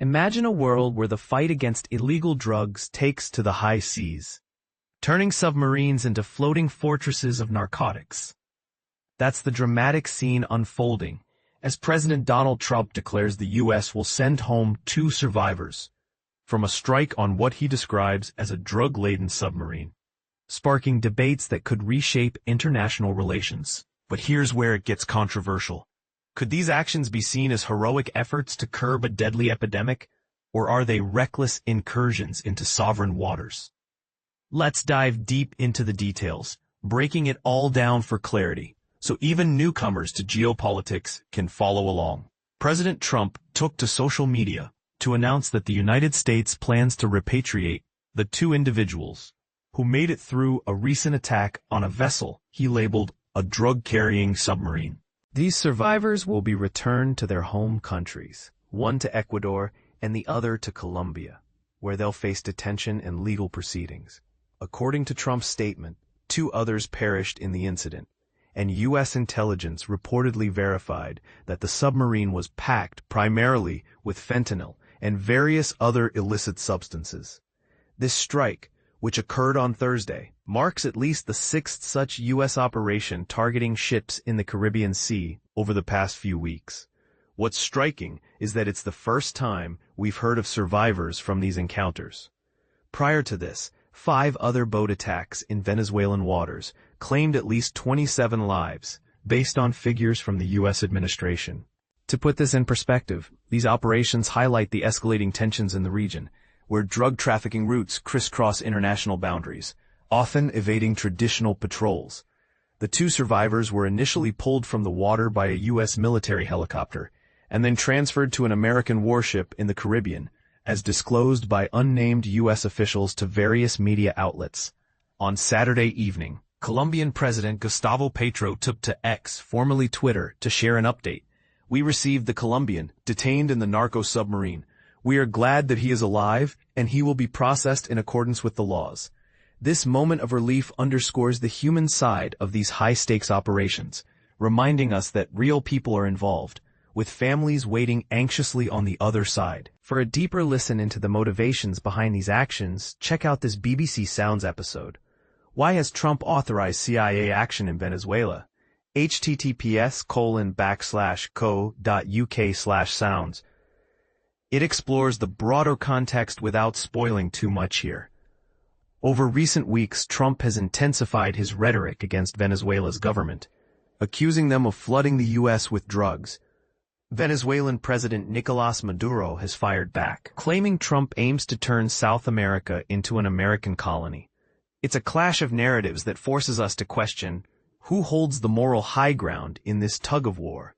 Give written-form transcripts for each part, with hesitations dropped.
Imagine a world where the fight against illegal drugs takes to the high seas, turning submarines into floating fortresses of narcotics. That's the dramatic scene unfolding as President Donald Trump declares the U.S. will send home 2 survivors from a strike on what he describes as a drug-laden submarine, sparking debates that could reshape international relations. But here's where it gets controversial. Could these actions be seen as heroic efforts to curb a deadly epidemic, or are they reckless incursions into sovereign waters? Let's dive deep into the details, breaking it all down for clarity, so even newcomers to geopolitics can follow along. President Trump took to social media to announce that the United States plans to repatriate the 2 individuals who made it through a recent attack on a vessel he labeled a drug-carrying submarine. These survivors will be returned to their home countries, one to Ecuador and the other to Colombia, where they'll face detention and legal proceedings. According to Trump's statement, 2 others perished in the incident, and U.S. intelligence reportedly verified that the submarine was packed primarily with fentanyl and various other illicit substances. This strike, which occurred on Thursday, marks at least the 6th such U.S. operation targeting ships in the Caribbean Sea over the past few weeks. What's striking is that it's the first time we've heard of survivors from these encounters. Prior to this, 5 other boat attacks in Venezuelan waters claimed at least 27 lives, based on figures from the U.S. administration. To put this in perspective, these operations highlight the escalating tensions in the region, where drug trafficking routes crisscross international boundaries, often evading traditional patrols. The 2 survivors were initially pulled from the water by a U.S. military helicopter, and then transferred to an American warship in the Caribbean, as disclosed by unnamed U.S. officials to various media outlets. On Saturday evening, Colombian President Gustavo Petro took to X, formerly Twitter, to share an update. We received the Colombian, detained in the narco-submarine. We are glad that he is alive, and he will be processed in accordance with the laws. This moment of relief underscores the human side of these high-stakes operations, reminding us that real people are involved, with families waiting anxiously on the other side. For a deeper listen into the motivations behind these actions, check out this BBC Sounds episode. Why has Trump authorized CIA action in Venezuela? https://co.uk/sounds. It explores the broader context without spoiling too much here. Over recent weeks, Trump has intensified his rhetoric against Venezuela's government, accusing them of flooding the U.S. with drugs. Venezuelan President Nicolás Maduro has fired back, claiming Trump aims to turn South America into an American colony. It's a clash of narratives that forces us to question who holds the moral high ground in this tug-of-war.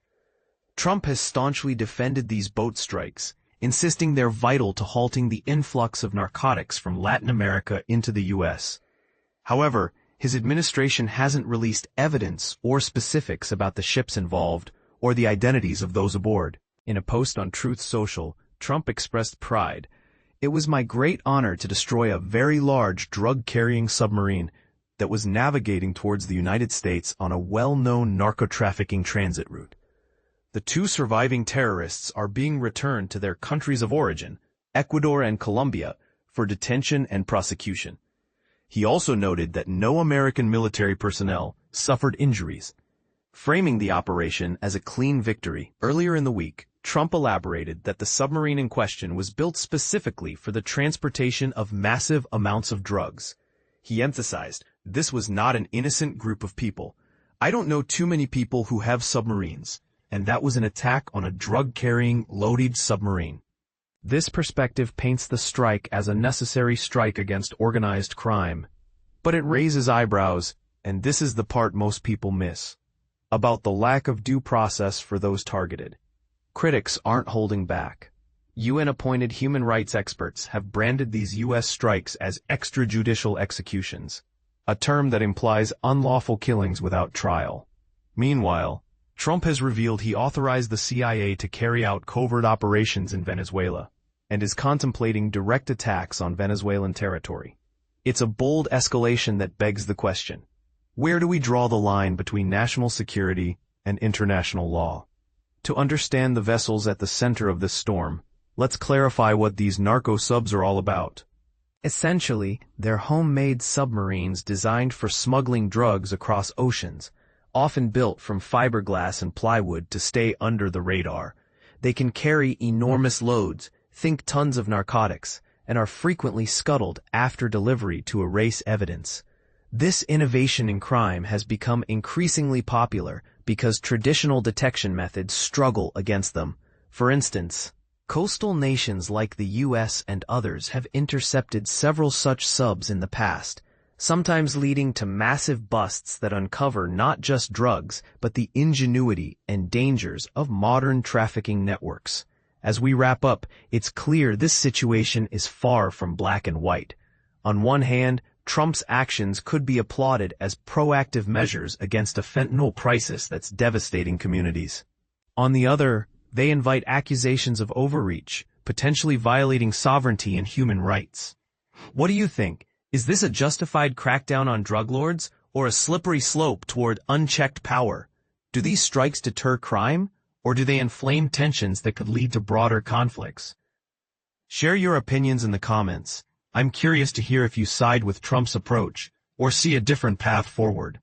Trump has staunchly defended these boat strikes, insisting they're vital to halting the influx of narcotics from Latin America into the U.S. However, his administration hasn't released evidence or specifics about the ships involved or the identities of those aboard. In a post on Truth Social, Trump expressed pride. "It was my great honor to destroy a very large drug-carrying submarine that was navigating towards the United States on a well-known narco-trafficking transit route. The 2 surviving terrorists are being returned to their countries of origin, Ecuador and Colombia, for detention and prosecution." He also noted that no American military personnel suffered injuries, framing the operation as a clean victory. Earlier in the week, Trump elaborated that the submarine in question was built specifically for the transportation of massive amounts of drugs. He emphasized, "This was not an innocent group of people. I don't know too many people who have submarines, and that was an attack on a drug-carrying, loaded submarine." This perspective paints the strike as a necessary strike against organized crime. But it raises eyebrows, and this is the part most people miss, about the lack of due process for those targeted. Critics aren't holding back. UN-appointed human rights experts have branded these U.S. strikes as extrajudicial executions, a term that implies unlawful killings without trial. Meanwhile, Trump has revealed he authorized the CIA to carry out covert operations in Venezuela, and is contemplating direct attacks on Venezuelan territory. It's a bold escalation that begs the question: where do we draw the line between national security and international law? To understand the vessels at the center of this storm, Let's clarify what these narco-subs are all about. Essentially, they're homemade submarines designed for smuggling drugs across oceans, often built from fiberglass and plywood to stay under the radar. They can carry enormous loads, think tons of narcotics, and are frequently scuttled after delivery to erase evidence. This innovation in crime has become increasingly popular because traditional detection methods struggle against them. For instance, coastal nations like the US and others have intercepted several such subs in the past, sometimes leading to massive busts that uncover not just drugs, but the ingenuity and dangers of modern trafficking networks. As we wrap up, it's clear this situation is far from black and white. On one hand, Trump's actions could be applauded as proactive measures against a fentanyl crisis that's devastating communities. On the other, they invite accusations of overreach, potentially violating sovereignty and human rights. What do you think? Is this a justified crackdown on drug lords, or a slippery slope toward unchecked power? Do these strikes deter crime, or do they inflame tensions that could lead to broader conflicts? Share your opinions in the comments. I'm curious to hear if you side with Trump's approach, or see a different path forward.